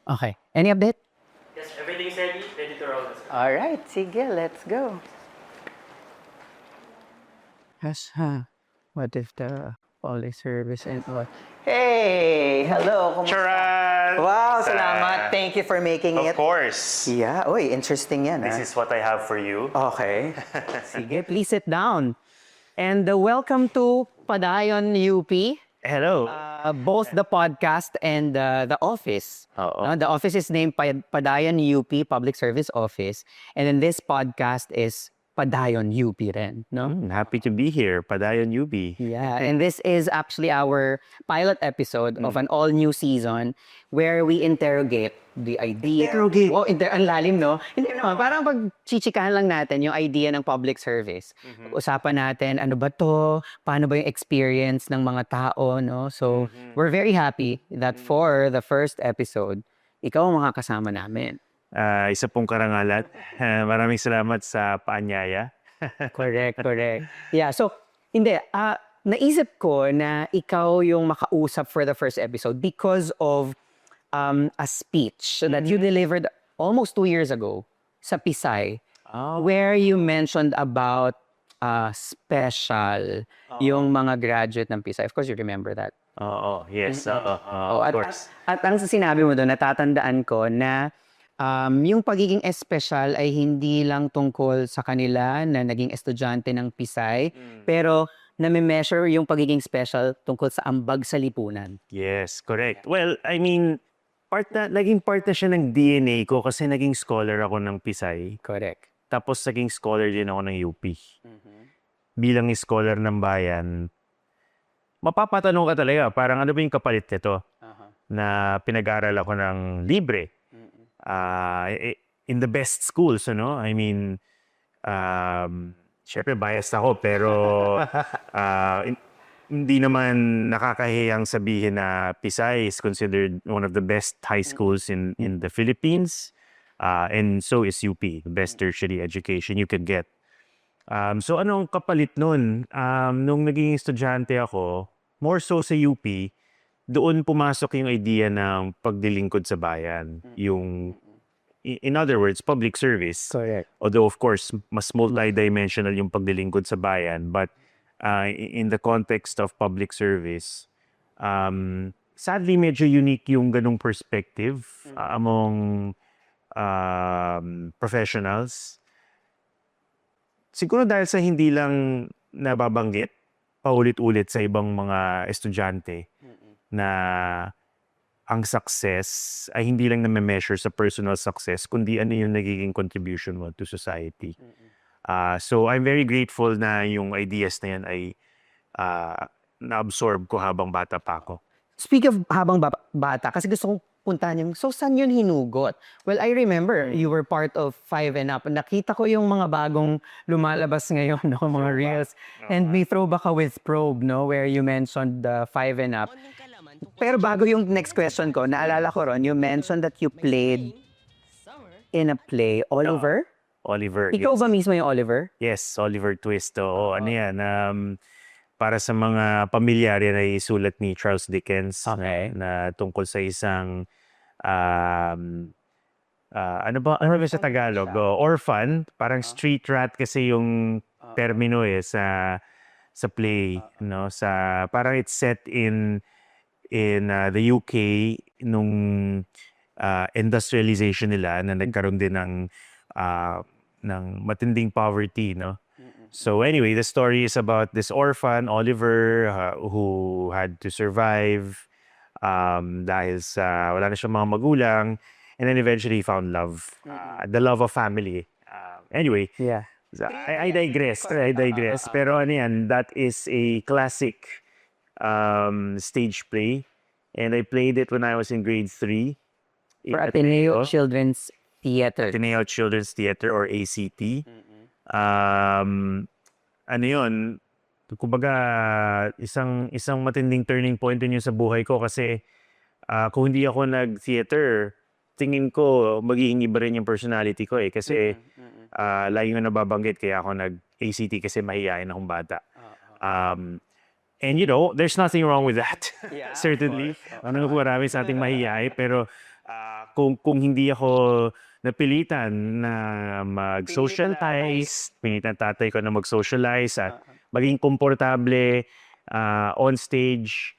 Okay. Any update? Yes, everything's ready to roll. All right. Sige, let's go. Yes, what if the police service and all? Hey! Hello! Kumusta? Charan! Wow, salamat. Thank you for making Of it. course. Yeah, oy, interesting yan. This is what I have for you. Okay. Sige, please sit down. And welcome to Padayon UP. Hello. Both the podcast and the office. Oo. The office is named Padayon UP Public Service Office. And then this podcast is Padayon UP rin. No? Happy to be here, Padayon UB. Yeah, and this is actually our pilot episode of an all-new season where we interrogate the idea. Interrogate? Oh, ang lalim, no? Hindi naman, parang pag-chichikahan lang natin yung idea ng public service. Usapan natin, ano ba to? Paano ba yung experience ng mga tao, no? So, we're very happy that for the first episode, ikaw ang makakasama namin. Isa pong karangalan. Maraming salamat sa paanyaya. Correct. Yeah, so, hindi, naisip ko na ikaw yung makausap for the first episode because of a speech that you delivered almost 2 years ago sa Pisay, where you mentioned about special yung mga graduate ng Pisay. Of course, you remember that. Oo, yes. Oh, Of course. At ang sinabi mo doon, natatandaan ko na yung pagiging espesyal ay hindi lang tungkol sa kanila na naging estudyante ng Pisay, pero nami-measure yung pagiging special tungkol sa ambag sa lipunan. Yes, correct. Well, I mean, naging part na siya ng DNA ko kasi naging scholar ako ng Pisay. Correct. Tapos naging scholar din ako ng UP. Bilang scholar ng bayan, mapapatanong ka talaga, parang ano ba yung kapalit nito na pinag-aral ako ng libre? In the best schools, ano? I mean, syempre biased ako, pero hindi naman nakakahiyang sabihin na Pisay is considered one of the best high schools in the Philippines. And so is UP, the best tertiary education you could get. So anong kapalit nun? Nung naging estudyante ako, more so sa UP, doon pumasok yung idea ng pagdilingkod sa bayan. Yung, in other words, public service. Correct. Although of course, mas multi-dimensional yung pagdilingkod sa bayan. But in the context of public service, sadly medyo unique yung ganong perspective among professionals. Siguro dahil sa hindi lang nababanggit paulit-ulit sa ibang mga estudyante na ang success ay hindi lang na-measure sa personal success, kundi ano yung nagiging contribution mo to society. So I'm very grateful na yung ideas na yan ay na-absorb ko habang bata pa ako. Speak of habang bata, kasi gusto kong puntahan yung, so saan yun hinugot? Well, I remember you were part of 5 and Up. Nakita ko yung mga bagong lumalabas ngayon, no? Mga reels. And may throwback ka with Probe, no? Where you mentioned the 5 and Up. Pero bago yung next question ko, naalala ko ron, you mentioned that you played in a play, Oliver? Oliver. Ikaw yes. ba mismo yung Oliver? Yes, Oliver Twist. Oo, ano yan? Para sa mga pamilyar yan ay sulat ni Charles Dickens na tungkol sa isang ano ba sa Tagalog? Orphan, parang street rat kasi yung termino sa play, no? Sa parang it's set in the UK nung industrialization nila na nagkaroon din ng matinding poverty, no? So anyway, the story is about this orphan, Oliver, who had to survive dahil sa wala na siyang mga magulang, and then eventually he found love, the love of family. Anyway, Yeah. I digress. Pero ano yan, that is a classic stage play, and I played it when I was in grade 3. For Ateneo Children's Theater. Ateneo Children's Theater or ACT. Ano yun, kumbaga isang matinding turning point yun sa buhay ko kasi kung hindi ako nag-theater, tingin ko magiging iba rin yung personality ko kasi lagi ko nababanggit kaya ako nag-ACT kasi mahihayin akong bata. And you know, there's nothing wrong with that. Yeah, certainly. Ano po marami sa ating mahihayi pero Kung hindi ako napilitan na mag-socialize, pinitan tatay ko na mag-socialize at maging komportable on stage,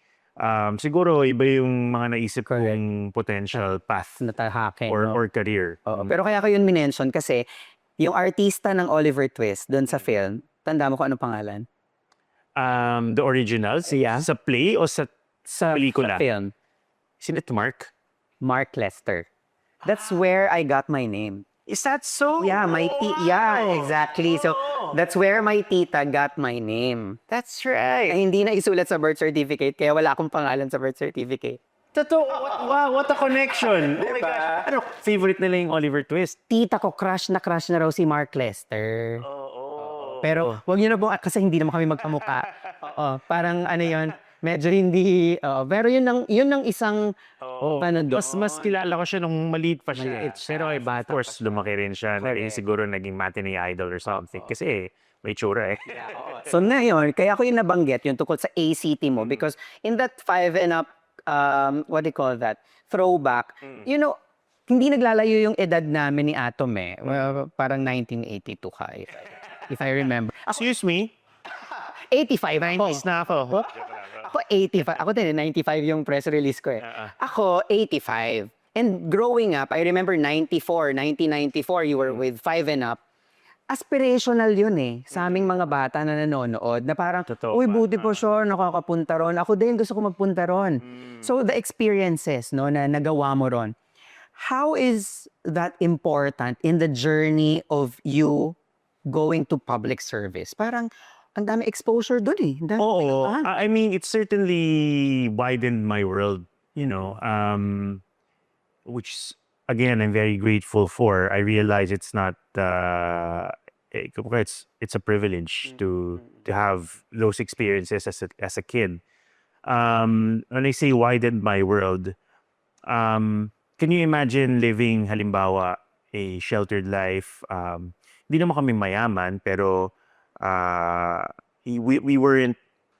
siguro iba yung mga naisip kong potential path Natahake, or no? career. Oo. Pero kaya ko yun minention kasi yung artista ng Oliver Twist doon sa film, tanda mo kung anong pangalan? The originals? Yeah. Sa play o sa pelikula? Sa film. Isn't it Mark? Mark Lester. That's where I got my name. Is that so? Yeah, exactly. So, that's where my tita got my name. That's right. Ay, hindi na isulat sa birth certificate, kaya wala akong pangalan sa birth certificate. Totoo. Wow, what a connection. Oh my gosh. Ano, favorite nila yung Oliver Twist? Tita ko, crush na raw si Mark Lester. Oo. Pero, wag niyo na po, kasi hindi naman kami magkamukha. Oo, parang ano yon, medyo hindi, pero yun ang isang, ano doon. Mas kilala ko siya nung maliit pa siya. Pero ay bata. Of course, lumaki rin siya. Siguro naging matinee idol or something. Kasi may tsura eh. So na yun, kaya ko yung nabanggit, yung tungkol sa ACT mo, because in that 5 and up, what do you call that, throwback, you know, hindi naglalayo yung edad namin ni Atom eh. Well, parang 1982 ka, if I remember. Excuse me? 85 ako. 90s na ako. Ako 85. Ako din, 95 yung press release ko eh. Ako 85. And growing up, I remember 1994, you were with 5 and up. Aspirational yun eh, sa aming mga bata na nanonood, na parang, Totoo uy, ba? buti po siya, nakakapunta ron. Ako din, gusto ko magpunta ron. So, the experiences no, na nagawa mo ron, how is that important in the journey of you going to public service? Parang, ang dami exposure dun eh. Ang dami Oo. pinuntahan. I mean, it certainly widened my world, you know, which again, I'm very grateful for. I realize it's not, it's a privilege to have those experiences as a kid. When I say widened my world, can you imagine living, halimbawa, a sheltered life? Hindi naman kami mayaman, pero we weren't,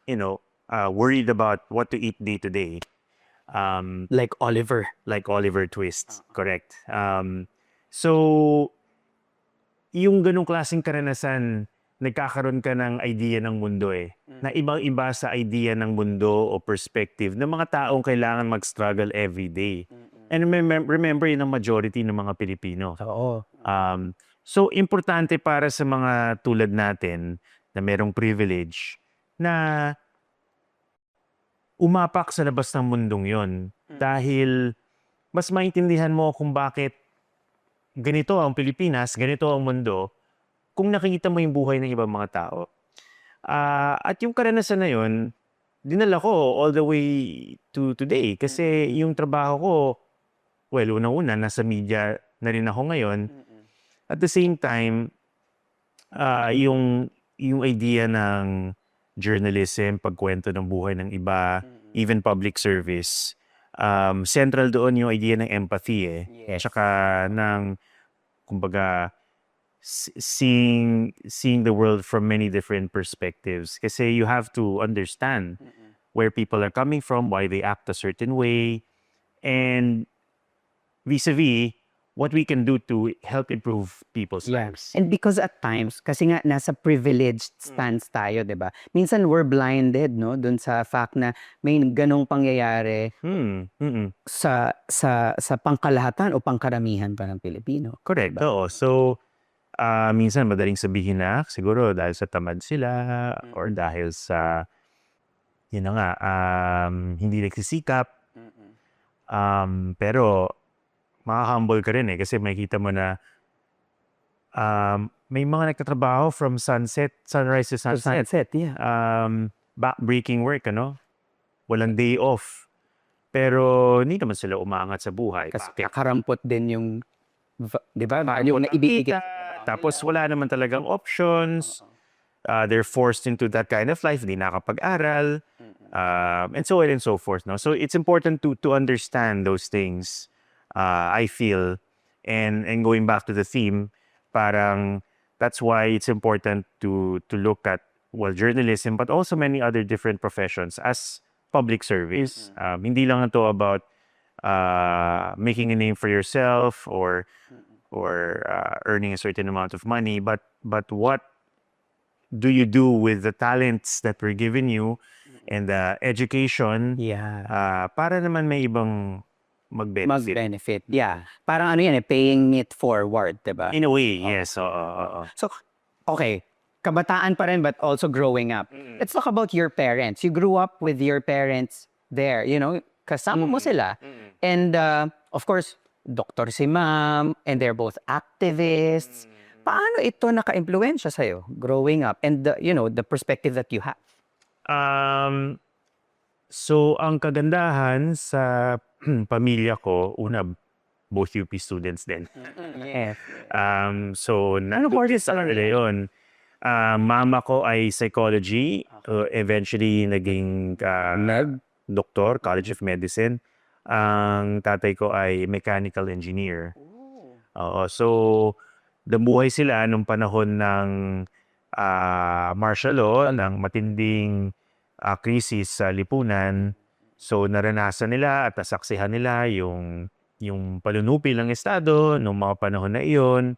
you know, worried about what to eat day to day. Like Oliver. Like Oliver Twist, correct. So, yung ganong klaseng karanasan, nagkakaroon ka ng idea ng mundo eh. Na ibang-iba sa idea ng mundo o perspective ng mga taong kailangan mag-struggle every day. And remember, yun ang majority ng mga Pilipino. Oo. So, importante para sa mga tulad natin na merong privilege na umapak sa labas ng mundong yon dahil mas maintindihan mo kung bakit ganito ang Pilipinas, ganito ang mundo, kung nakikita mo yung buhay ng ibang mga tao. At yung karanasan na yun, dinala ko all the way to today. Kasi yung trabaho ko, well, unang-una, nasa media na rin ako ngayon. At the same time, yung idea ng journalism, pagkwento ng buhay ng iba, even public service, central doon yung idea ng empathy eh. Yes. Tsaka ng, kumbaga, seeing the world from many different perspectives. Kasi you have to understand where people are coming from, why they act a certain way, and vis-a-vis, what we can do to help improve people's lives. And because at times, kasi nga nasa privileged stance tayo, 'di ba? Minsan we're blinded, no, dun sa fact na may ganong pangyayari sa pangkalahatan o pangkaramihan pa ng Pilipino. Correct. Oo. So, minsan madaling sabihin na siguro dahil sa tamad sila or dahil sa, yun na nga, hindi nagsisikap. Pero, maka-humble ka rin eh kasi makikita mo na may mga nagtatrabaho from sunrise to sunset. Yeah. Back-breaking work, ano? Walang day off. Pero hindi naman sila umaangat sa buhay. Kasi Bakit? kakarampot din yung, 'di ba? Value na ibibigay. Tapos wala naman talagang options. They're forced into that kind of life. Hindi nakapag-aral. And so on and so forth. No? So it's important to understand those things, I feel. And going back to the theme, parang that's why it's important to look at, well, journalism, but also many other different professions as public service. Hindi lang ito about making a name for yourself or earning a certain amount of money, but what do you do with the talents that were given you and the education Yeah. para naman may ibang mag-benefit? Mag-benefit. Yeah. Parang ano yan paying it forward, diba? In a way, yes. Oo. So, okay. Kabataan pa rin but also growing up. Let's talk about your parents. You grew up with your parents there, kasama mo sila. And of course, doktor si ma'am and they're both activists. Paano ito naka-impluwensya sa'yo growing up and the perspective that you have? So, ang kagandahan sa pamilya ko, una, both UP students din. Yes. So, courses sa kanila yun. Mama ko ay psychology. Eventually, naging doktor, College of Medicine. Ang tatay ko ay mechanical engineer. So, nabuhay sila nung panahon ng martial law, ng matinding krisis sa lipunan. So, naranasan nila at nasaksihan nila yung panunupi ng Estado nung mga panahon na iyon.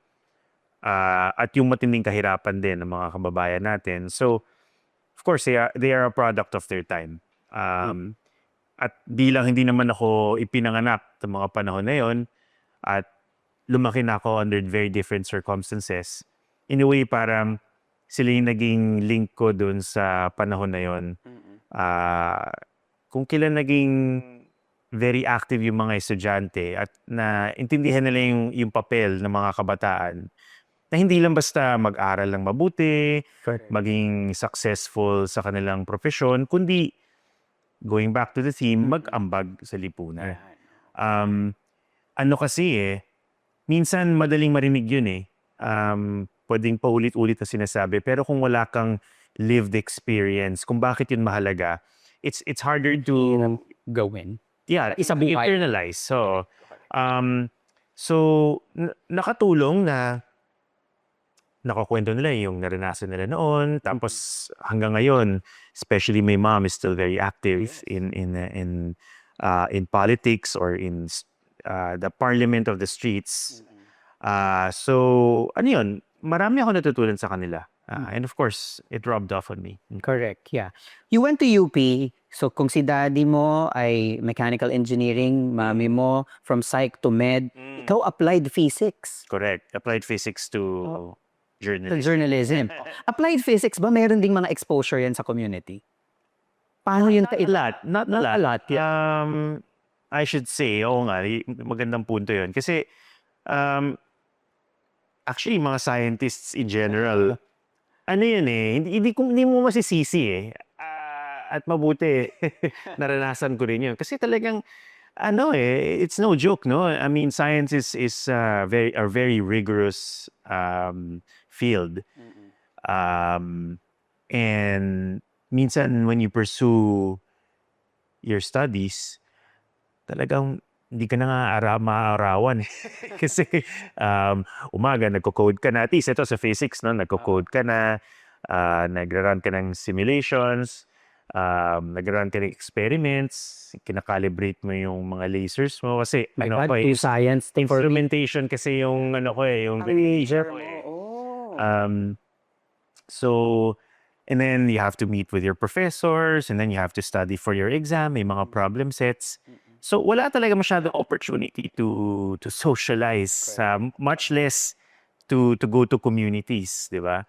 At yung matinding kahirapan din ng mga kababayan natin. So, of course, they are a product of their time. At bilang hindi naman ako ipinanganak sa mga panahon na yon at lumaki na ako under very different circumstances, in a way, parang sila yung naging link ko dun sa panahon na yon. Kung kailan naging very active yung mga estudyante at na intindihan nila yung papel ng mga kabataan, na hindi lang basta mag-aral lang mabuti, maging successful sa kanilang profesyon, kundi going back to the theme, mag-ambag sa lipunan. Ano kasi minsan madaling marinig yun pwedeng paulit-ulit na sinasabi, pero kung wala kang lived experience, kung bakit yun mahalaga, it's harder to gawin. Isabuhay. Internalize. So nakatulong na nakakwento nila yung naranasan nila noon. Tapos hanggang ngayon, especially my mom is still very active in politics or in the parliament of the streets. So ano yun, marami ako natutunan sa kanila. And of course, it rubbed off on me. Correct, yeah. You went to UP, so kung si daddy mo ay mechanical engineering, mami mo from psych to med, ikaw applied physics. Correct. Applied physics to journalism. Journalism. Applied physics ba meron ding mga exposure yan sa community? Paano yun kailan? Not a lot. I should say, oo nga, magandang punto yun. Kasi, actually, mga scientists in general, ano yun hindi mo masisisi at mabuti, naranasan ko rin yun. Kasi talagang, it's no joke, no? I mean, science is a very rigorous field. And minsan when you pursue your studies, talagang hindi ka na nga maaarawan. Kasi umaga nagko-code ka na. At least ito sa physics, no? Nagko-code ka na, nagra-run ka ng simulations, nagra-run ka ng experiments, kinakalibrate mo yung mga lasers mo. Kasi science thing for instrumentation kasi yung yung major mo. So, and then you have to meet with your professors, and then you have to study for your exam, may mga problem sets. So, wala talaga masyadong opportunity to socialize, much less to go to communities, di ba?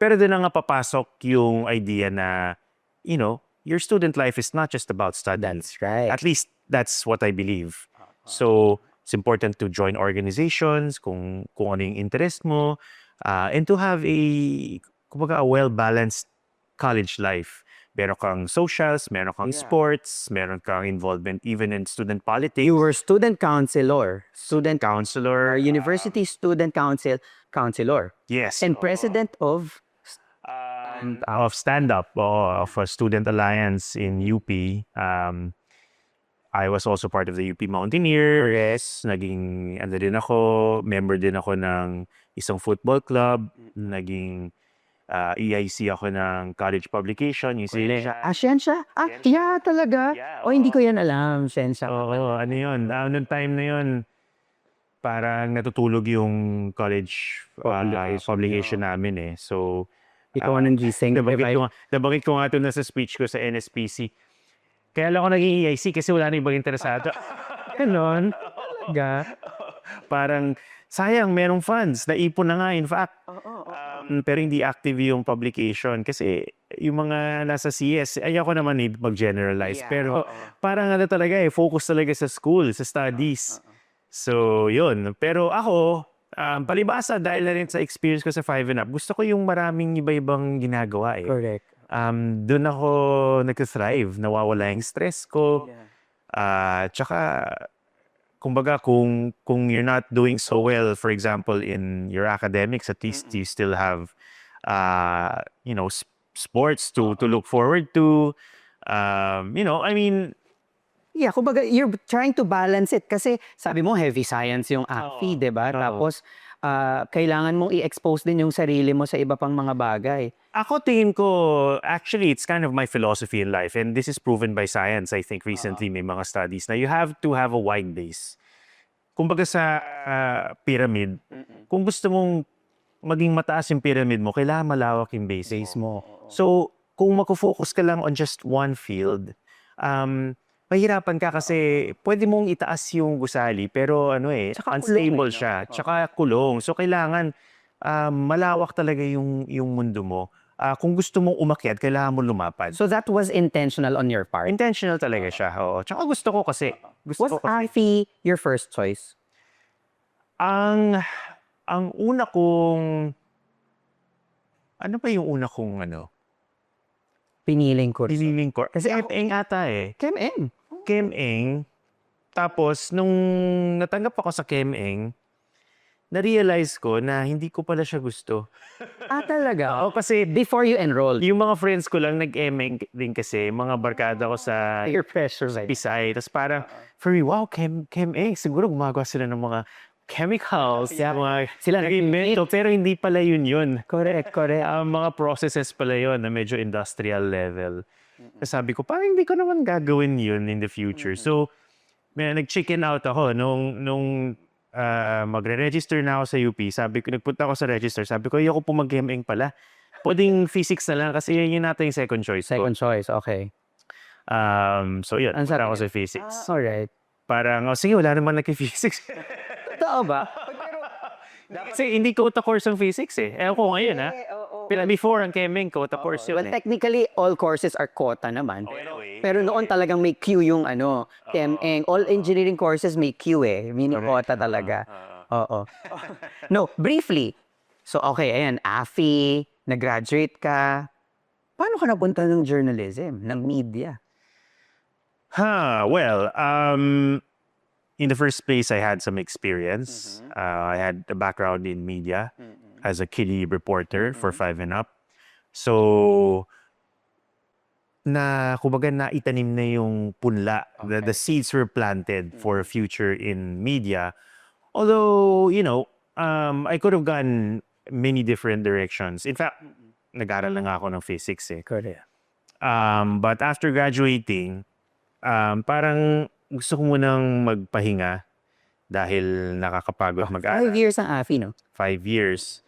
Pero doon na nga papasok yung idea na, your student life is not just about studying. That's right. At least that's what I believe. So, it's important to join organizations kung ano yung interest mo, and to have a well-balanced college life. Meron kang socials, meron kang sports, meron kang involvement even in student politics. You were student counselor, Counselor. university student counselor. Yes. And president of stand-up, of a student alliance in UP. I was also part of the UP Mountaineers. Member din ako ng isang football club. Naging EIC ako ng college publication, yung Siyensya. Siyensya? Yeah, talaga? Yeah, O, hindi ko yan alam. Siyensya. Oo, ano yun. Noong time na yun, parang natutulog yung college publication namin eh. So, Ikaw ng Gising. nabanggit ko nga ito na sa speech ko sa NSPC. Kaya lang ako naging EIC kasi wala na ibang interesado. Ganon. Talaga? Parang, sayang, merong funds. Naipon na nga, in fact. Pero hindi active yung publication. Kasi yung mga nasa CS, ayoko naman mag-generalize. Pero parang ano talaga focus talaga sa school, sa studies. So, yun. Pero ako, palibasa dahil na rin sa experience ko sa 5 and Up, gusto ko yung maraming iba-ibang ginagawa eh. Correct. Doon ako nag-thrive, nawawala yung stress ko. Tsaka, kumbaga, kung you're not doing so well, for example, in your academics, at least you still have, sports to look forward to. I mean, Yeah, kumbaga, you're trying to balance it kasi sabi mo heavy science yung ACFI, di ba? Tapos, kailangan mong i-expose din yung sarili mo sa iba pang mga bagay. ako tingin ko, actually, it's kind of my philosophy in life. And this is proven by science, I think, recently may mga studies na you have to have a wide base. Kumbaga sa pyramid, kung gusto mong maging mataas yung pyramid mo, kailangan malawak yung base mo. So, kung mag-focus ka lang on just one field, mahirapan ka kasi pwede mong itaas yung gusali pero Tsaka unstable kulong, no? siya. Tsaka kulong. So, kailangan malawak talaga yung mundo mo. Kung gusto mong umakyat, kailangan mo lumapad. So that was intentional on your part. Intentional talaga siya. Oo. Tsaka gusto ko kasi. Was AFI your first choice? Ang una kong ano ba yung una kong Piniling course. piniling ko? Kasi KMEng ata eh. KMM. KMEng. Tapos nung natanggap ako sa KMEng, na-realize ko na hindi ko pala siya gusto. Talaga? Oo, kasi Before you enrolled? yung mga friends ko lang nag-KMEng din kasi, mga barkada ko sa Your pressures. Pisay. Tapos parang, for me, wow, KMEng. Siguro gumagawa sila ng mga chemicals, mga Sila nag-invento, pero hindi pala yun. Correct. Mga processes pala yun na medyo industrial level. Sabi ko, parang hindi ko naman gagawin yun in the future. So, nag-chicken out ako nung magre-register na ako sa UP. Nagpunta ako sa register. Sabi ko, ayoko po mag-KMEng pala. Pwedeng physics na lang kasi yun natin yung second choice ko. Second choice, okay. So yun, Ang punta sabi ako niya? sa physics. Alright. Parang, sige, wala naman nag-physics. Totoo ba? Kasi hindi quota course ang physics eh. Ewan ko ngayon ha. Pero before ang KMEng, quota course yun Well, technically, all courses are quota naman. Pero noon talagang may Q yung KMM. All engineering courses may Q Meaning quota talaga. Oo. No, briefly. So, okay, ayan, AFI, nag-graduate ka. Paano ka napunta ng journalism, ng media? Well, in the first place, I had some experience. I had a background in media as a kiddie reporter for 5 and Up. So, kumbaga naitanim na yung punla. The seeds were planted for a future in media. Although, I could have gone many different directions. In fact, nag-aral na nga ako ng physics eh. Correct. But after graduating, parang gusto ko munang magpahinga dahil nakakapagod mag-aral. 5 years ang AFI, no? 5 years.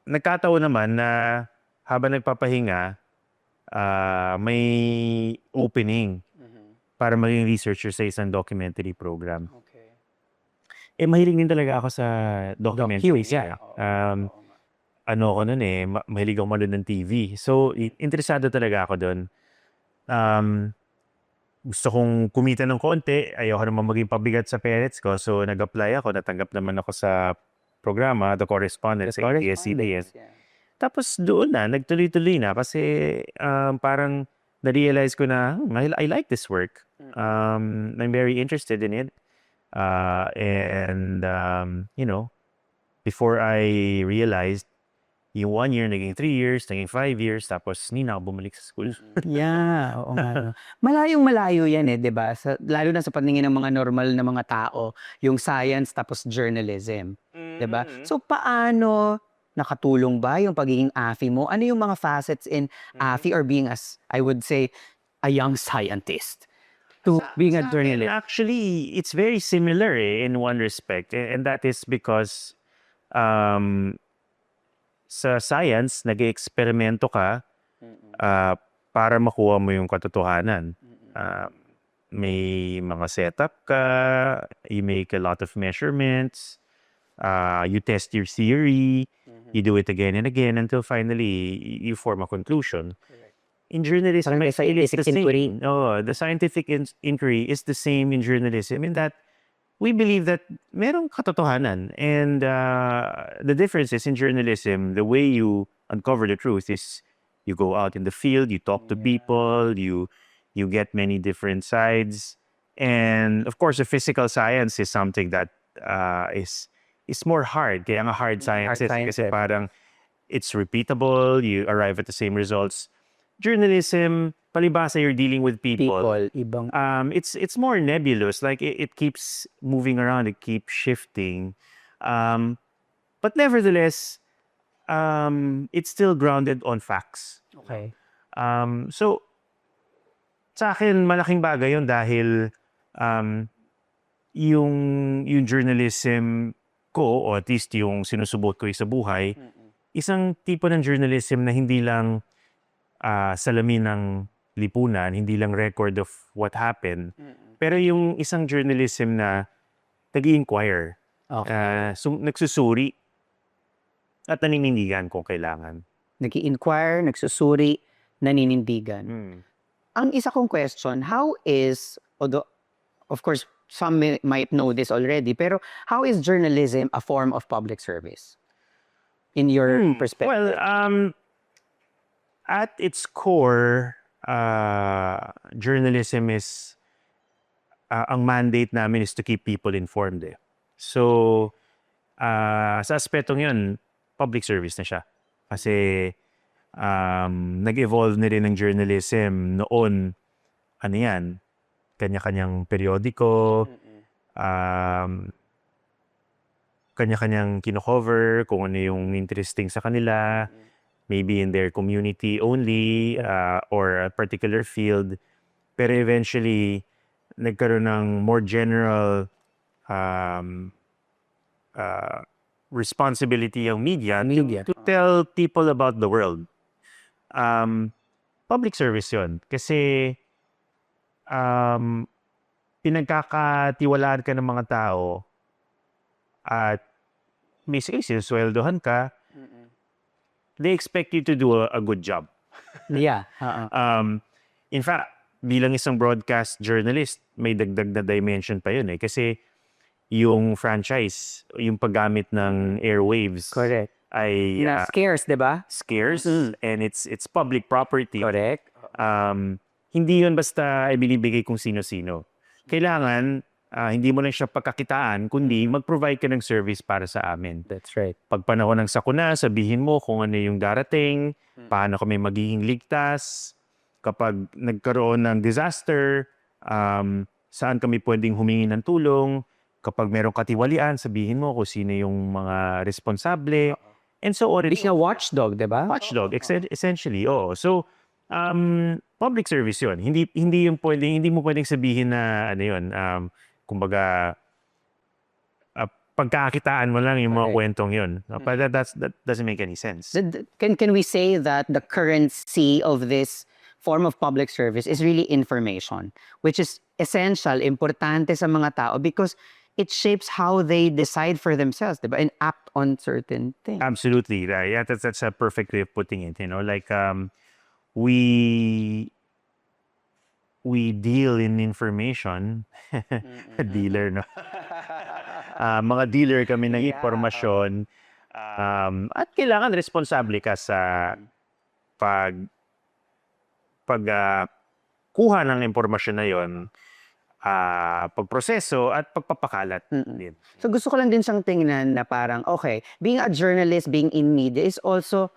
Nagkataon naman na habang nagpapahinga, may opening para maging researcher sa isang documentary program. Okay. Mahilig din talaga ako sa documentaries. yeah. Ako nun mahilig ako manood ng TV. So, interesado talaga ako doon. Gusto kong kumita ng konti. Ayoko naman maging pabigat sa parents ko. So, nag-apply ako. Natanggap naman ako sa programa, The Correspondent sa ABS-CBN. Tapos doon na, nagtuloy-tuloy na kasi parang na-realize ko na I like this work. I'm very interested in it. Before I realized, yung 1 year, naging 3 years, naging 5 years, tapos hindi na ako bumalik sa school. Yeah, oo nga. No. Malayong-malayo yan di ba? Lalo na sa paningin ng mga normal na mga tao, yung science tapos journalism. Di ba? So, paano nakatulong ba yung pagiging AFI mo? Ano yung mga facets in AFI or being, as I would say, a young scientist to being a Sa akin, journalist? actually, it's very similar in one respect. And that is because um, sa science, nag-eksperimento ka ah, para makuha mo yung katotohanan. Ah, may mga setup ka, you make a lot of measurements, you test your theory, you do it again and again until finally you form a conclusion. In journalism, Parang I feel it's the scientific inquiry. same. Oh, the scientific inquiry is the same in journalism in that we believe that merong katotohanan. And the difference is in journalism, the way you uncover the truth is you go out in the field, you talk to people, you get many different sides. And of course, the physical science is something that is more hard. Kaya nga hard science is science, kasi parang it's repeatable, you arrive at the same results. Journalism, palibasa, you're dealing with people. Ibang It's more nebulous. Like it keeps moving around, it keeps shifting. But nevertheless, it's still grounded on facts. okay. So sa akin, malaking bagay yun dahil yung journalism ko, o at least yung sinusubot ko sa buhay, isang tipo ng journalism na hindi lang salamin ng lipunan, hindi lang record of what happened, pero yung isang journalism na nag-i-inquire, Okay. nagsusuri at naninindigan kung kailangan. Nag-i-inquire, nagsusuri, naninindigan. Ang isa kong question, how is, although, of course, some might know this already, pero how is journalism a form of public service? In your perspective? Well, at its core, journalism is, ang mandate namin is to keep people informed. So, sa aspetong yun, public service na siya. Kasi, nag-evolve na rin ng journalism noon, ano yan, kanya-kanyang periodiko, kanya-kanyang kino-cover, kung ano yung interesting sa kanila, maybe in their community only, or a particular field. Pero eventually, nagkaroon ng more general responsibility ang media, to tell people about the world. Public service yun. Kasi pinagkakatiwalaan ka ng mga tao at basically sinusweldohan ka, they expect you to do a good job. Yeah. In fact, bilang isang broadcast journalist, may dagdag na dimension pa yun Kasi yung franchise, yung paggamit ng airwaves Correct. ay Scarce, di ba? scarce and it's public property. Correct. Hindi yun basta ibinibigay kung sino-sino. Kailangan, hindi mo lang siya pagkakitaan, kundi mag-provide ka ng service para sa amin. That's right. Pag panahon ng sakuna, sabihin mo kung ano yung darating, paano kami magiging ligtas, kapag nagkaroon ng disaster, saan kami pwedeng humingi ng tulong, kapag merong katiwalian, sabihin mo kung sino yung mga responsable, and so on. It's a watchdog, di ba? Watchdog, essentially, oo. So, public service yun. Hindi mo pwedeng sabihin na, ano yun, kumbaga, pagkakitaan mo lang yung mga kwentong yun. But that doesn't make any sense. Can we say that the currency of this form of public service is really information, which is essential, importante sa mga tao because it shapes how they decide for themselves, diba? And act on certain things. Absolutely. Yeah, that's a perfect way of putting it. Like we deal in information. Dealer, no? Mga dealer kami ng impormasyon. At kailangan responsable ka sa kuha ng impormasyon na yon, pagproseso at pagpapakalat din. So gusto ko lang din siyang tingnan na parang, okay, being a journalist, being in media is also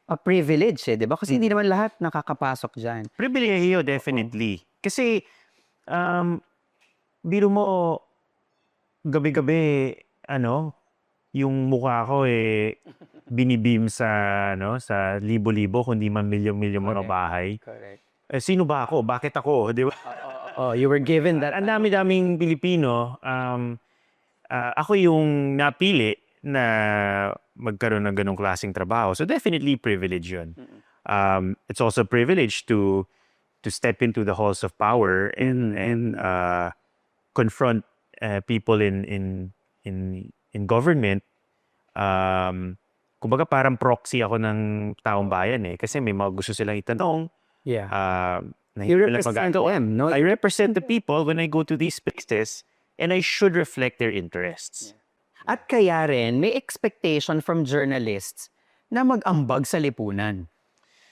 a privilege, di ba? Kasi hindi naman lahat nakakapasok dyan. Pribilehiyo, definitely. Kasi, biro mo, gabi-gabi, yung mukha ko binibeam sa sa libo-libo kundi man milyon-milyon mga Correct. bahay. Correct. Eh, sino ba ako? Bakit ako? Di ba? Oh, you were given that. Ang dami-daming Pilipino, ako yung napili na magkaroon ng ganong klaseng trabaho. So definitely privilege yun. It's also a privilege to step into the halls of power and confront people in government. Kumbaga parang proxy ako ng taong bayan kasi may mga gusto silang itanong. Yeah. Na You hindi nila represent magagawa. them, no? I represent the people when I go to these places and I should reflect their interests. At kaya rin, may expectation from journalists na mag-ambag sa lipunan.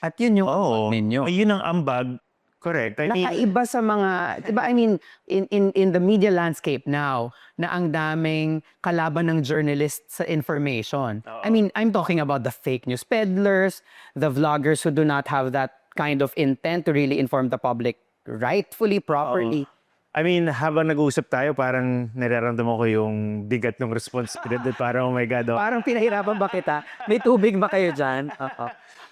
At yun yung ambag ninyo. Yun ang ambag. Correct. I mean, Nakaiba sa mga, diba, I mean, in the media landscape now, na ang daming kalaban ng journalists sa information. I mean, I'm talking about the fake news peddlers, the vloggers who do not have that kind of intent to really inform the public rightfully, properly. I mean, habang nag-uusap tayo, parang nararamdaman ko yung bigat ng responsibilidad. Parang, oh my God. Parang pinahirapan ba kita? May tubig ba kayo dyan?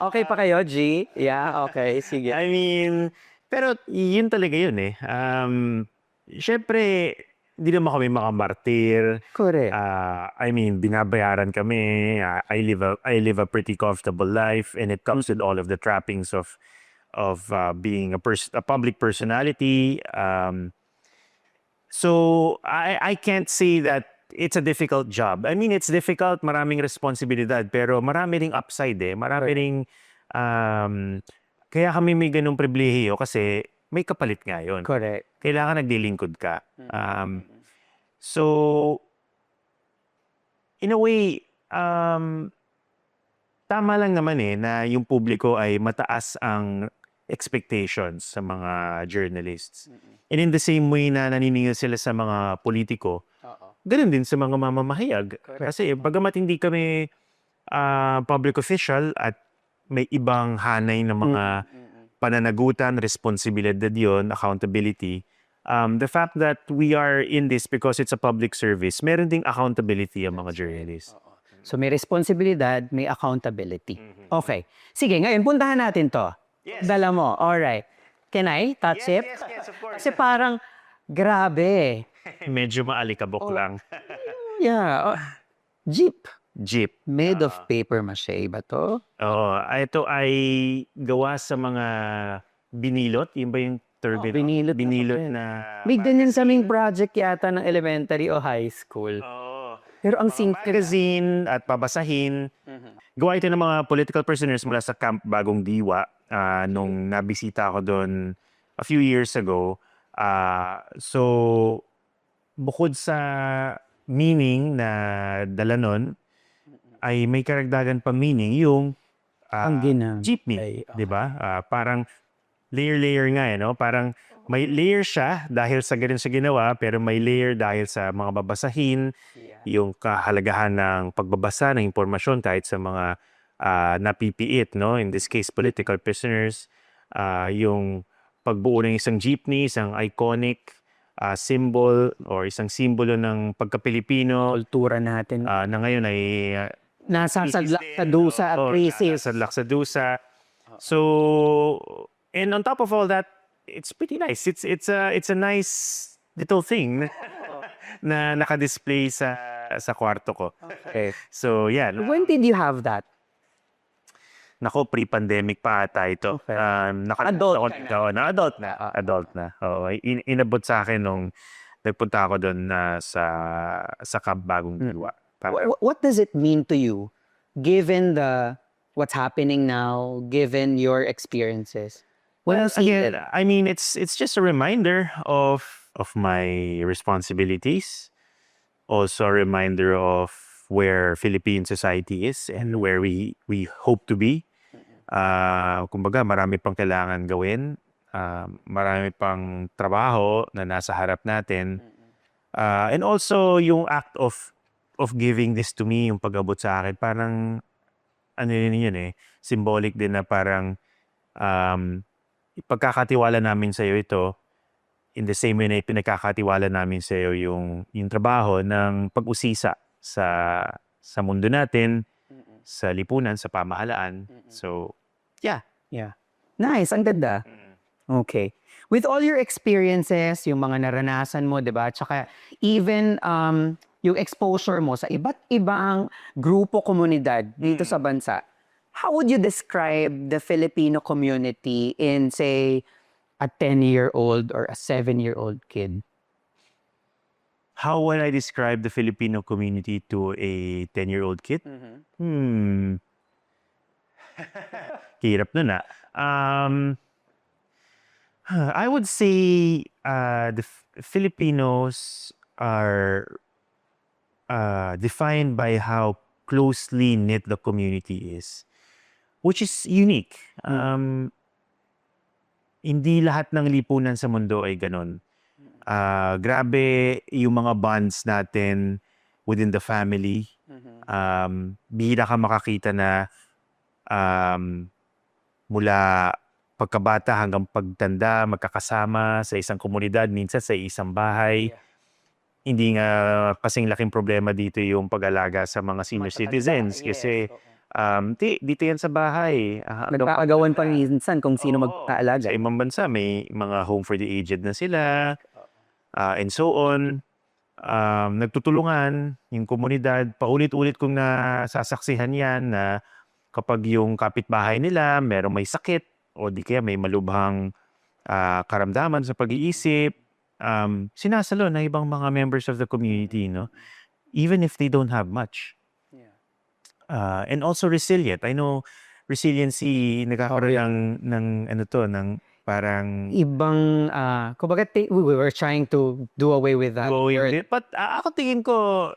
Okay pa kayo, G? Yeah, okay. Sige. I mean, pero yun talaga yun Siyempre, hindi naman kami mga martir. Correct. I mean, binabayaran kami. I live a pretty comfortable life, and it comes with all of the trappings of being a public personality. So I can't say that it's a difficult job. I mean, it's difficult, maraming responsibilidad, pero marami ring upside marami ring kaya kami may ganung pribilehiyo kasi may kapalit nga yun. Correct. Kailangan naglilingkod ka. So, in a way, tama lang naman na yung publiko ay mataas ang expectations sa mga journalists. And in the same way na naniningil sila sa mga politiko, ganun din sa mga mamamahayag. Kasi bagamat hindi kami public official at may ibang hanay ng mga pananagutan, responsibilidad yun, accountability. The fact that we are in this because it's a public service, meron ding accountability ang mga journalists. So may responsibilidad, may accountability. Okay. Sige, ngayon puntahan natin to. Yes. Dala mo. Alright. Can I touch it? Yes, of course. Kasi parang, grabe. Medyo maalikabok lang. Yeah. Jeep. Jeep. Made of paper mache ba to? Oo. Ito ay gawa sa mga binilot. Yun ba yung term? binilot na Binilot papel. na... May ganyan saming project yata ng elementary o high school. Oo. Pero ang Mga simple. magazine at pabasahin. Gawa ito ng mga political prisoners mula sa Camp Bagong Diwa nung nabisita ako doon a few years ago. So, bukod sa meaning na dala nun, ay may karagdagan pa meaning yung Ang ginang. jeepney, 'di ba? Parang layer nga no? Parang may layer siya dahil sa ganun siya ginawa, pero may layer dahil sa mga babasahin, yung kahalagahan ng pagbabasa ng impormasyon kahit sa mga napipiit, no? In this case, political prisoners, yung pagbuo ng isang jeepney, isang iconic symbol or isang simbolo ng pagka-Pilipino Kultura natin. na ngayon ay Nasa Sadlac-Sadusa at Crisis. Sa Laksadusa. So, and on top of all that, it's pretty nice. It's a nice little thing na naka-display sa kwarto ko. Okay. So, yeah. When did you have that? Nako, pre-pandemic pa ata ito. Okay. Adult na. Oo, inabot sa akin nung nagpunta ako doon sa Camp Bagong Diwa. What does it mean to you, given what's happening now, given your experiences? Well, What is it? again, I mean, it's just a reminder of my responsibilities. Also a reminder of where Philippine society is and where we hope to be. Kumbaga, marami pang kailangan gawin. Marami pang trabaho na nasa harap natin. And also, yung act of giving this to me, yung pag-abot sa akin, parang, ano yun symbolic din na parang, ipagkakatiwala namin sa'yo ito, in the same way na pinagkakatiwala namin sa'yo yung trabaho ng pag-usisa sa mundo natin, sa lipunan, sa pamahalaan. So, yeah. Yeah. Nice, ang ganda. Okay. With all your experiences, yung mga naranasan mo, 'di ba? Tsaka even yung exposure mo sa iba't ibang grupo, komunidad dito sa bansa. How would you describe the Filipino community in, say, a 10-year-old or a 7-year-old kid? How would I describe the Filipino community to a 10-year-old kid? Hirap nun ah. I would say the Filipinos are defined by how closely knit the community is, which is unique. Hindi lahat ng lipunan sa mundo ay ganon. Grabe yung mga bonds natin within the family. Bihira ka makakita na mula pagkabata hanggang pagtanda, magkakasama sa isang komunidad, minsan sa isang bahay. Hindi nga kasing laking problema dito yung pag-alaga sa mga senior citizens kasi dito yan sa bahay. Nagpapagawan pa minsan kung sino Sa magpaalaga. ibang bansa may mga home for the aged na sila and so on. Nagtutulungan yung komunidad. Paulit-ulit kong nasasaksihan yan na kapag yung kapitbahay nila merong may sakit o di kaya may malubhang karamdaman sa pag-iisip, sinasalo ng ibang mga members of the community, no? Even if they don't have much. And also resilient. I know resiliency nagkakaroon ng parang Ibang, kumbaga, we were trying to do away with that. word. But ako tingin ko,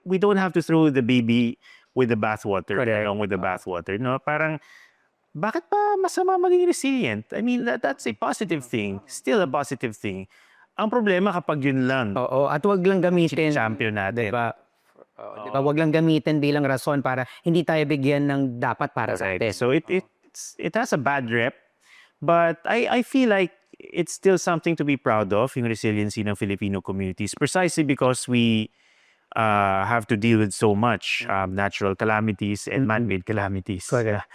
we don't have to throw the baby with the bathwater, along with the bathwater, no? Parang, bakit pa masama maging resilient? I mean, that's a positive thing. Still a positive thing. Ang problema kapag yun lang, Oo, at wag lang gamitin. champion natin. Diba? Diba? Wag lang gamitin bilang rason para hindi tayo bigyan ng dapat para sa Right. atin. So it has a bad rep, but I feel like it's still something to be proud of, yung resiliency ng Filipino communities, precisely because we have to deal with so much natural calamities and man-made calamities. Correct.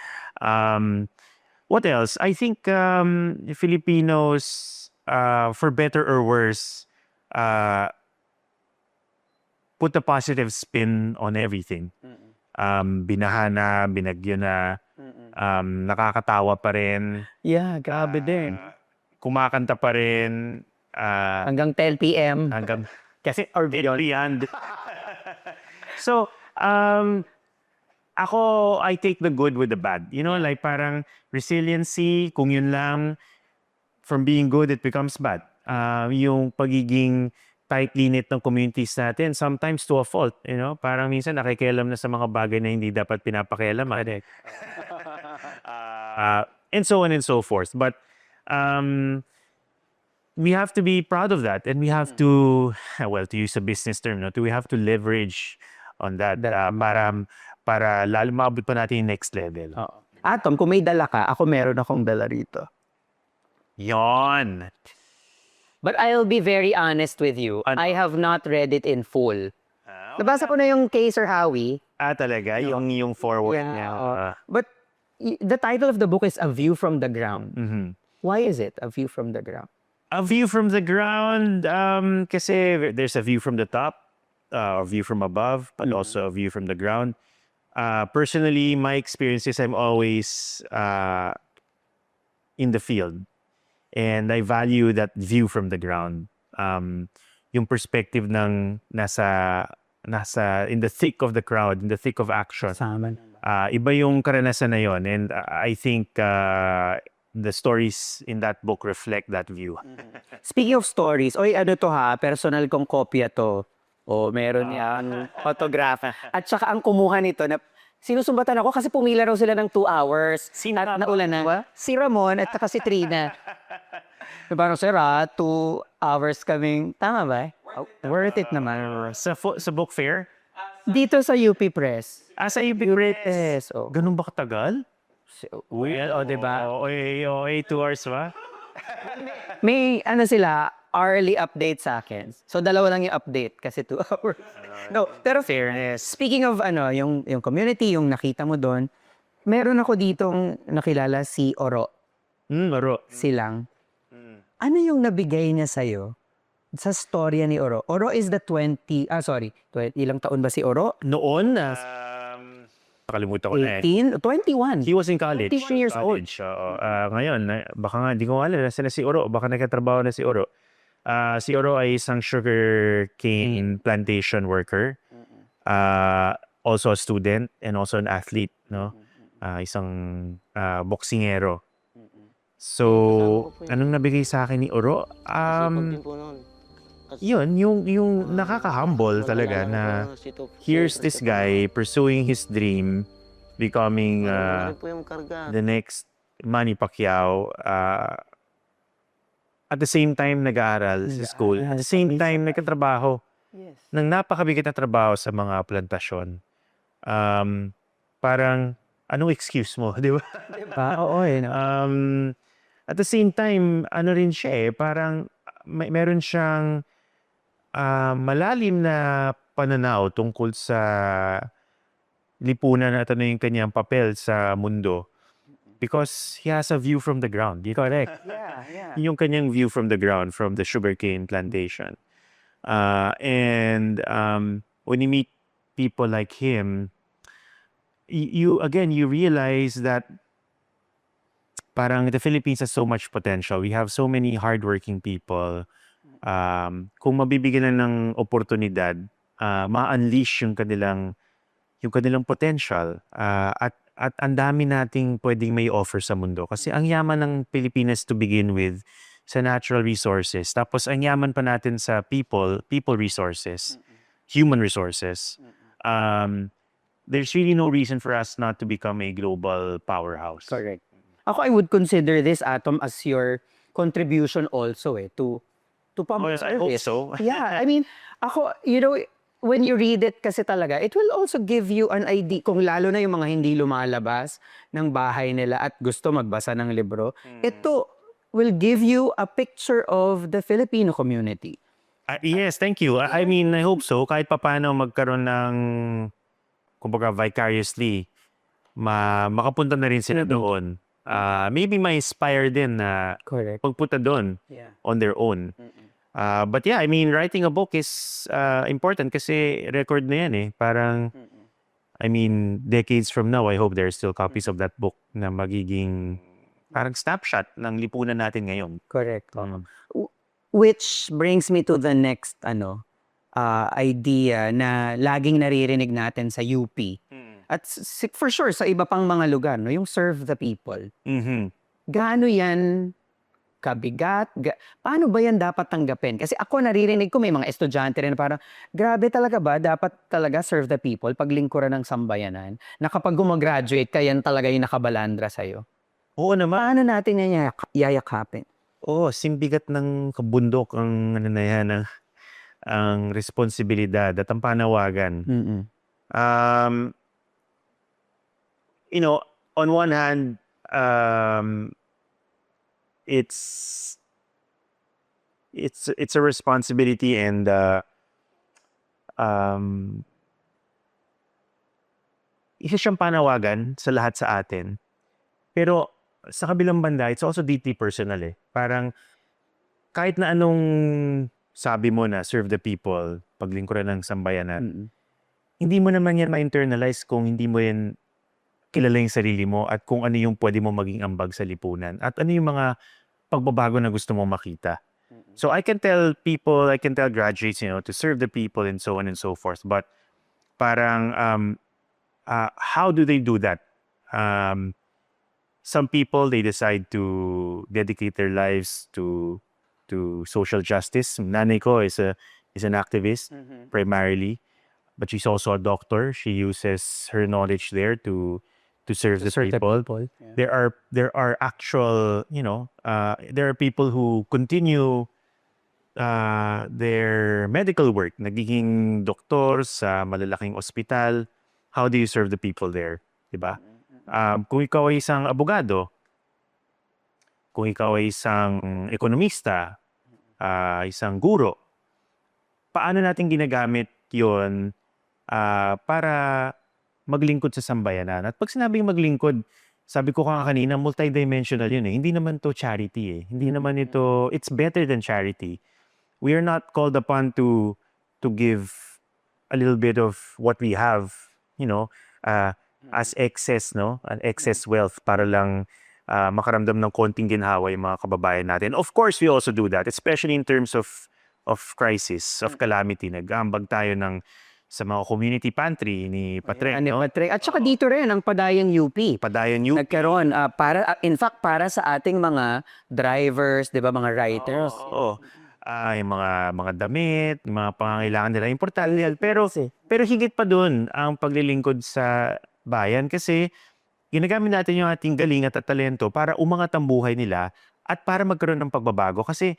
What else? I think Filipinos, for better or worse, put a positive spin on everything. Binaha na, binagyo na, nakakatawa pa rin, Yeah, grabe din. kumakanta pa rin, Hanggang 10 p.m. hanggang Kasi, or beyond. So, ako, I take the good with the bad. You know, like parang resiliency, kung yun lang, from being good, it becomes bad. Yung pagiging tightly knit ng communities natin, sometimes to a fault, you know? Parang minsan nakikialam na sa mga bagay na hindi dapat pinapakialam. And so on and so forth. But we have to be proud of that, and we have to, well, to use a business term, no, we have to leverage on that para lalo maabot pa natin yung next level. Atom, kung may dala ka, ako meron akong dala rito. Yon. But I'll be very honest with you. Ano? I have not read it in full. Nabasa ko na yung kay Sir Howie. Talaga? Yung forward niya. But the title of the book is A View from the Ground. Mhm. Why is it A View from the Ground? A view from the ground, kasi there's a view from the top, a view from above, but also a view from the ground. Personally, my experiences, I'm always in the field. And I value that view from the ground. Yung perspective ng nasa in the thick of the crowd, in the thick of action. Kasama. Iba yung karanasan na yon, and I think the stories in that book reflect that view. Speaking of stories, oy, ano to ha, personal kong kopya to. O, meron niyang autograph. At saka ang kumuha nito, na sinusumbatan ako kasi pumila raw sila ng 2 hours. At naulan na. Si Ramon at saka si Trina. Parang, sir, 2 hours kaming, tama ba? Worth it naman. Sa book fair? Dito sa UP Press. Sa UP Press? Yes. Oh. Ganun ba katagal? Well, o, diba? 2 hours ba? May ano sila, hourly update sa akin. So dalawa lang yung update kasi 2 hours. No, pero fairness. Speaking of ano, yung community, yung nakita mo doon, meron ako ditong nakilala si Oro Maro. Silang. Ano yung nabigay niya sa'yo sa storya ni Oro? Oro is the 20, ilang taon ba si Oro? Noon, nakalimutan ko na 18? 21. He was in college. 21 years old. Oo. Ngayon, baka nga, di ko alam, nasa na si Oro, baka nagkatrabaho na si Oro. Si Oro ay isang sugar cane plantation worker. Also a student and also an athlete, no? Isang boksingero. So, anong nabigay sa akin ni Oro? Yun, yung nakaka-humble talaga na here's this guy pursuing his dream, becoming the next Manny Pacquiao. At the same time, nag-aaral sa school. At the same time, nagkatrabaho ng napakabigat na trabaho sa mga plantasyon. Parang, anong excuse mo, di ba? Diba? Oo eh. No? At the same time, ano rin siya parang meron siyang malalim na pananaw tungkol sa lipunan at ano yung kanyang papel sa mundo. Because he has a view from the ground. Correct. Yeah. Yung kanyang view from the ground, from the sugarcane plantation. And when you meet people like him, you realize that parang the Philippines has so much potential. We have so many hardworking people. Kung mabibigyan na ng oportunidad, ma-unleash yung kanilang potential. At ang dami nating pwedeng may offer sa mundo. Kasi ang yaman ng Pilipinas to begin with sa natural resources. Tapos ang yaman pa natin sa people resources, human resources. There's really no reason for us not to become a global powerhouse. Correct. Ako, I would consider this, Atom, as your contribution also to public yes, I hope service. so. Yeah, I mean, ako, when you read it kasi talaga, it will also give you an idea, kung lalo na yung mga hindi lumalabas ng bahay nila at gusto magbasa ng libro, ito will give you a picture of the Filipino community. Yes, thank you. I mean, I hope so. Kahit papaano magkaroon ng, kumbaga, vicariously, makapunta na rin sila doon. Maybe ma-inspire din na Correct. pagpunta doon on their own. But yeah, I mean, writing a book is important kasi record na yan Parang, I mean, decades from now, I hope there are still copies of that book na magiging parang snapshot ng lipunan natin ngayon. Correct. Which brings me to the next idea na laging naririnig natin sa UP. At for sure, sa iba pang mga lugar, no, yung serve the people. Gaano yan kabigat? Paano ba yan dapat tanggapin? Kasi ako naririnig ko, may mga estudyante rin na parang, grabe talaga ba? Dapat talaga serve the people, paglingkuran ng sambayanan, na kapag gumagraduate ka, yan talaga yung nakabalandra sa'yo. Oo naman. Paano natin yan yayakapin? Oo, simbigat ng kabundok ang na yan, ang responsibilidad at ang panawagan. On one hand, it's a responsibility and isa siyang panawagan sa lahat sa atin. Pero sa kabilang banda, it's also deeply personal Parang kahit na anong sabi mo na serve the people, paglingkuran ng sambayanan, hindi mo naman yan ma-internalize kung hindi mo yan kilala yung sarili mo at kung ano yung pwede mo maging ambag sa lipunan at ano yung mga pagbabago na gusto mo makita. So I can tell people, I can tell graduates, to serve the people and so on and so forth. But parang, how do they do that? Some people, they decide to dedicate their lives to social justice. Nanay ko is an activist primarily, but she's also a doctor. She uses her knowledge there to serve the people. Yeah. There are actual, there are people who continue their medical work, nagiging doktor sa malalaking ospital. How do you serve the people there? Diba? Kung ikaw ay isang abogado, kung ikaw ay isang ekonomista, isang guro, paano natin ginagamit yon para maglingkod sa sambayanan? At pag sinabing maglingkod, sabi ko kanina, multidimensional yun eh. Hindi naman to charity eh. Hindi naman ito, it's better than charity. We are not called upon to give a little bit of what we have, as excess, no? An excess wealth para lang makaramdam ng konting ginhawa yung mga kababayan natin. Of course, we also do that, especially in terms of crisis, of calamity. Nag-aambag tayo sa mga community pantry ni Patrek, Ano, no? Patrick? At saka dito rin, ang Padayon UP. Padayon UP. Nagkaroon, in fact, para sa ating mga drivers, di ba, mga writers. Oo. Yung mga damit, yung mga pangangailangan nila, importante yan. Pero higit pa dun ang paglilingkod sa bayan kasi ginagamit natin yung ating galing at talento para umangat ang buhay nila at para magkaroon ng pagbabago. Kasi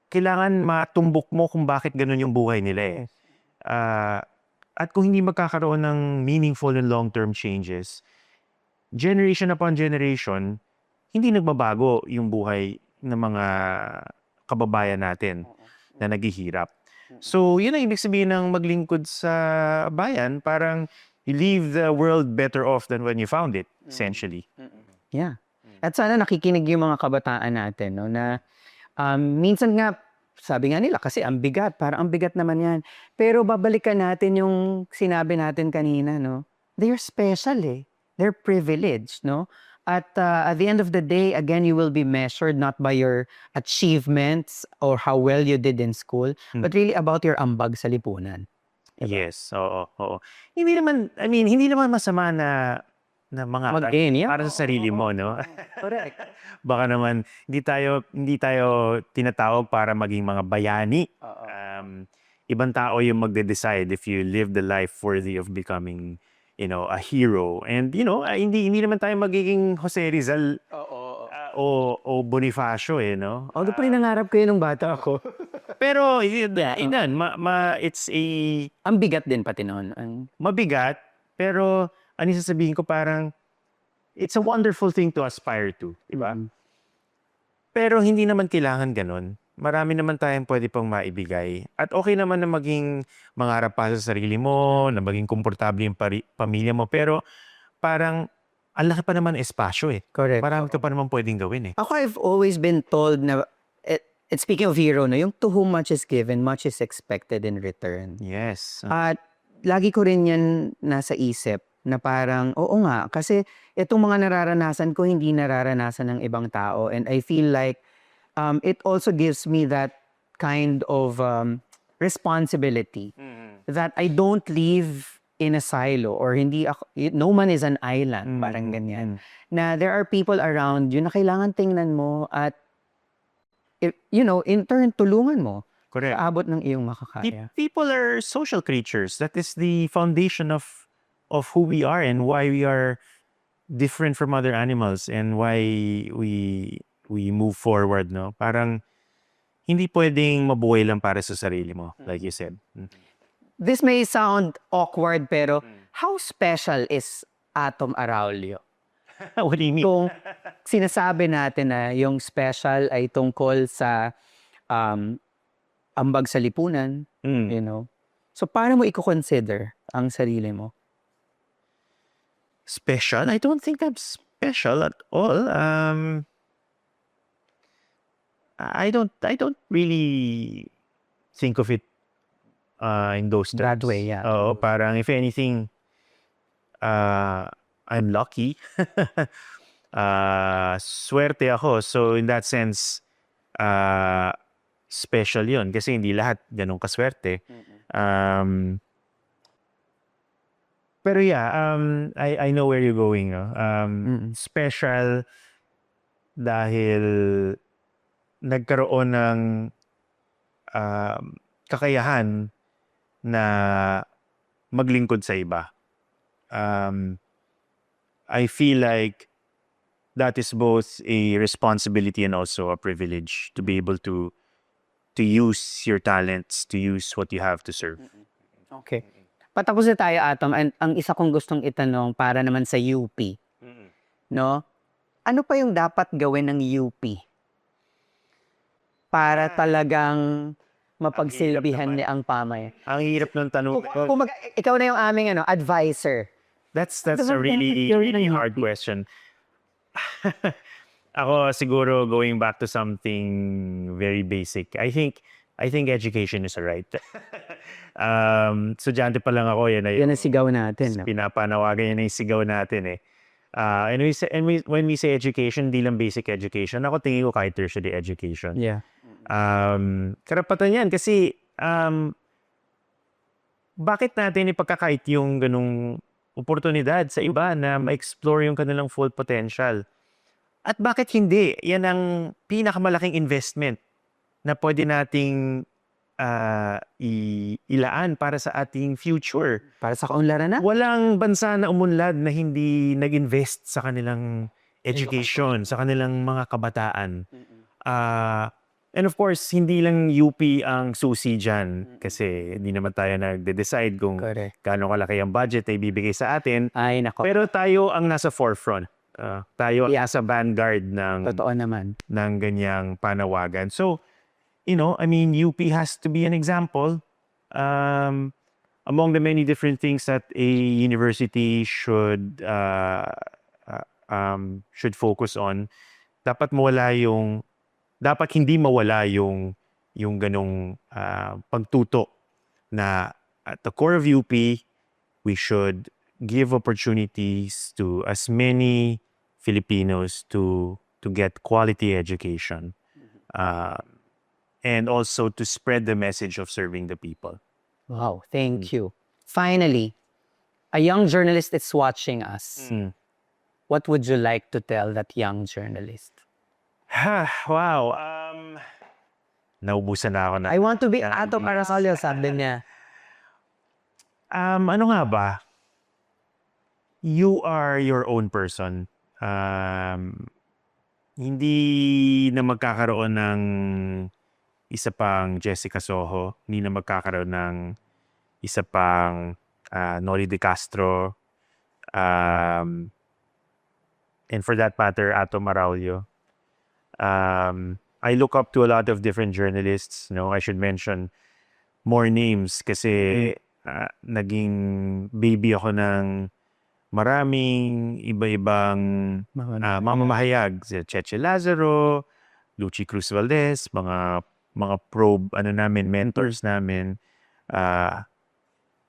kailangan matumbok mo kung bakit ganun yung buhay nila eh. At kung hindi magkakaroon ng meaningful and long-term changes, generation upon generation, hindi nagbabago yung buhay ng mga kababayan natin na naghihirap. So, yun ang ibig sabihin ng maglingkod sa bayan. Parang you leave the world better off than when you found it, essentially. Yeah. At sana nakikinig yung mga kabataan natin, no, na minsan nga, sabi nga nila, kasi ang bigat, parang ang bigat naman yan. Pero babalikan natin yung sinabi natin kanina, no? They're special eh. They're privileged, no? At the end of the day, again, you will be measured not by your achievements or how well you did in school, but really about your ambag sa lipunan. Yes, oo. Hindi naman masama na mga Mag-gain, yeah. para sa sarili mo, no? Correct. Baka naman hindi tayo tinatawag para maging mga bayani. Ibang tao yung magde-decide if you live the life worthy of becoming, a hero. And hindi naman tayo magiging Jose Rizal o Bonifacio eh, no? Although pa rin nangarap ko yun nung bata ako. Pero it's Ang bigat din pati noon. mabigat, pero ano yung sasabihin ko, parang it's a wonderful thing to aspire to, di ba? Pero hindi naman kailangan ganun. Marami naman tayong pwede pang maibigay. At okay naman na maging mangarap pa sa sarili mo, na maging komportable yung pamilya mo, pero parang ang laki pa naman espasyo eh. Correct. Marami ka pa naman pwedeng gawin eh. Ako, I've always been told na, speaking of hero, no, yung to whom much is given, much is expected in return. Yes. At lagi ko rin yan nasa isip na parang, oo nga, kasi itong mga nararanasan ko, hindi nararanasan ng ibang tao. And I feel like it also gives me that kind of responsibility that I don't live in a silo or no man is an island, parang ganyan. Na there are people around you na kailangan tingnan mo at, in turn, tulungan mo. Correct. Sa abot ng iyong makakaya. People are social creatures. That is the foundation of who we are and why we are different from other animals and why we move forward, no? Parang hindi pwedeng mabuhay lang para sa sarili mo, like you said. This may sound awkward, pero how special is Atom Araulio? What do you mean? Kung sinasabi natin na yung special ay tungkol sa ambag sa lipunan, So, paano mo i-consider ang sarili mo? Special? I don't think I'm special at all. I don't really think of it in those terms. That way, yeah. Oo, parang if anything, I'm lucky. Swerte ako. So in that sense, special yun. Kasi hindi lahat ganun kaswerte. Pero yeah, I know where you're going. No? Special dahil nagkaroon ng kakayahan na maglingkod sa iba. I feel like that is both a responsibility and also a privilege to be able to use your talents, to use what you have to serve. Okay. Patapos na tayo, Atom. Ang isa kong gustong itanong para naman sa UP. No? ano pa yung dapat gawin ng UP para talagang mapagsilbihan naman. ni ang pamay? Ang hirap ng tanong. Ikaw na yung aming advisor. That's Ano a bang really, benefit yun really ng hard question. Ako siguro going back to something very basic. I think education is a right. Estudyante pa lang ako, yan ay Yan ang sigaw natin. No? pinapanawagan, yan yung sigaw natin eh. When we say education, di lang basic education. Ako tingin ko kahit tertiary education. Yeah. Karapatan yan kasi bakit natin ipagkakait yung ganung oportunidad sa iba na ma-explore yung kanilang full potential? At bakit hindi? Yan ang pinakamalaking investment na pwede nating ilaan para sa ating future. Para sa kaunlaran na? Walang bansa na umunlad na hindi nag-invest sa kanilang education, sa kanilang mga kabataan. And of course, hindi lang UP ang susi dyan kasi hindi naman tayo nagde-decide kung Correct. gaano kalaki ang budget na ibibigay sa atin. Ay, nako. Pero tayo ang nasa forefront. Tayo ang Yeah. nasa vanguard ng Totoo naman. ganyang panawagan. So, UP has to be an example. Among the many different things that a university should focus on, dapat hindi mawala yung ganong pagtuto na at the core of UP, we should give opportunities to as many Filipinos to get quality education. And also to spread the message of serving the people. Wow, thank you. Finally, a young journalist is watching us. What would you like to tell that young journalist? Wow. Naubusan na ako na. I want to be Atom Arasolio, sabi niya. Ano nga ba? You are your own person. Hindi na magkakaroon ng isa pang Jessica Soho. Hindi na magkakaroon ng isa pang Noli De Castro. And for that matter, Ato Maraulio. I look up to a lot of different journalists. I should mention more names kasi naging baby ako ng maraming iba-ibang mamamahayag. Si Cheche Lazaro, Lucy Cruz Valdez, mga mentors namin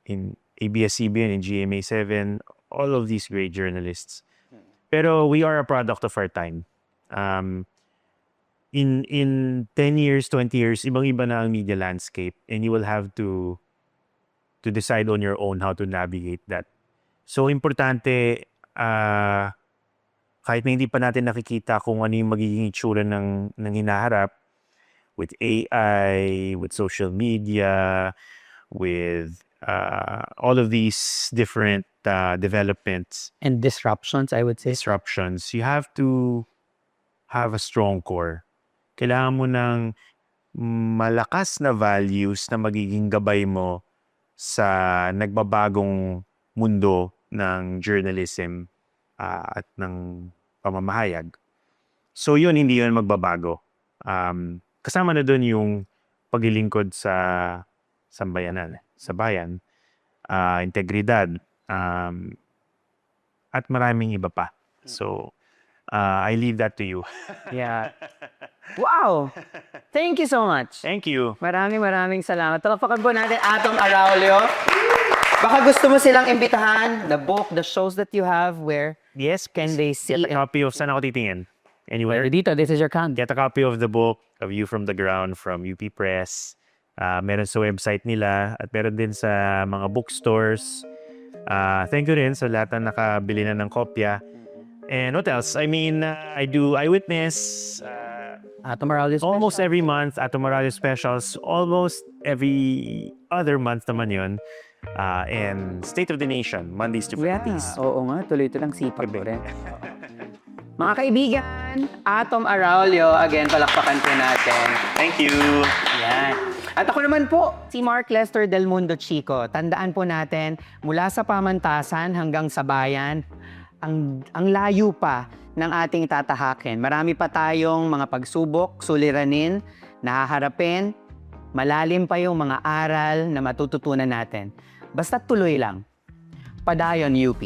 in ABS-CBN, in GMA7, all of these great journalists. Pero we are a product of our time. In 10 years, 20 years, ibang-iba na ang media landscape and you will have to decide on your own how to navigate that. So, importante, kahit na hindi pa natin nakikita kung ano yung magiging itsura ng hinaharap with AI, with social media, with all of these different developments. And disruptions, I would say. Disruptions. You have to have a strong core. Kailangan mo ng malakas na values na magiging gabay mo sa nagbabagong mundo ng journalism at ng pamamahayag. So yun, hindi yun magbabago. Kasama na doon yung paglilingkod sa sambayanan, sa bayan, integridad, at maraming iba pa. So, I leave that to you. Yeah. Wow! Thank you so much. Thank you. Maraming salamat. Talapakan po natin Atom Araulio. Baka gusto mo silang imbitahan, the book, the shows that you have, where Yes, can they see? get a copy of saan ako titingin? Anywhere? Dito, this is your count. Get a copy of the book, A View from the Ground from UP Press. Meron sa website nila at meron din sa mga bookstores. Thank you rin sa lahat na nakabili na ng kopya. And what else? I mean, I do eyewitness Atom Araulio special. almost every month. Ato Morales specials almost every other month naman yun. And State of the Nation, Mondays to Fridays. Oo nga, tuloy-tuloy lang sipag ko rin. Mga kaibigan, Atom Araulio, again, palakpakan po natin. Thank you. Yan. At ako naman po, si Mark Lester Del Mundo Chico. Tandaan po natin, mula sa pamantasan hanggang sa bayan, ang layo pa ng ating tatahakin. Marami pa tayong mga pagsubok, suliranin, nahaharapin, malalim pa yung mga aral na matututunan natin. Basta tuloy lang. Padayon UP.